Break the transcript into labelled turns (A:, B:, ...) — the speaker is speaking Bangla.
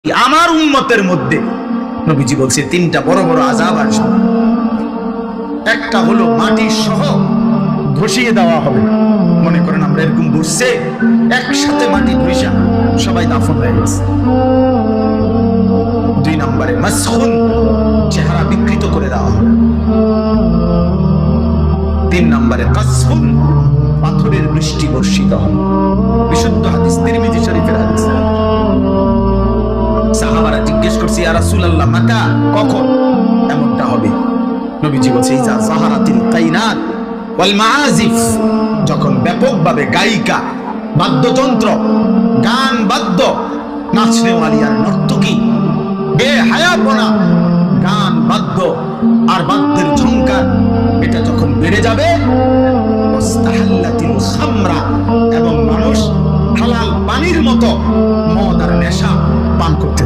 A: আমার উম্মতের মধ্যে নবীজি বলছে তিনটা বড় বড় আযাব আসবে। একটা হলো মাটির সহ ধসিয়ে দেওয়া হবে। মনে করেন আমরা এরকম বসছে একসাথে মাটি ধসা সবাই দাফন হয়ে গেছে। দুই নম্বরে মাসখুন, চেহারা বিকৃত করে দেওয়া হবে। তিন নম্বরে কাসফুন, পাথরের বৃষ্টি বর্ষিত হবে। বিশুদ্ধ হাদিস, তিরমিজি শরীফের হাদিস। সাহাবারা জিজ্ঞেস করছে, ইয়া রাসূলুল্লাহ মাতা, কখন এমনটা হবে? নবীজি বলছে, ইজা যাহারাতিল কাইনাত ওয়াল মাআজিফ, যখন ব্যাপকভাবে গায়িকা, বাদ্যযন্ত্র, গান বাদ্য, নাচনেওয়ালি আর নর্তকী, বেহায়াপনা, গান বাদ্য আর বাদ্যের ঝংকার, এটা যখন বেড়ে যাবে, ওয়াস্তাহাল্লাতিল খামরা, এবং মানুষ হালাল পানির মতো মদ আর নেশা পান করতে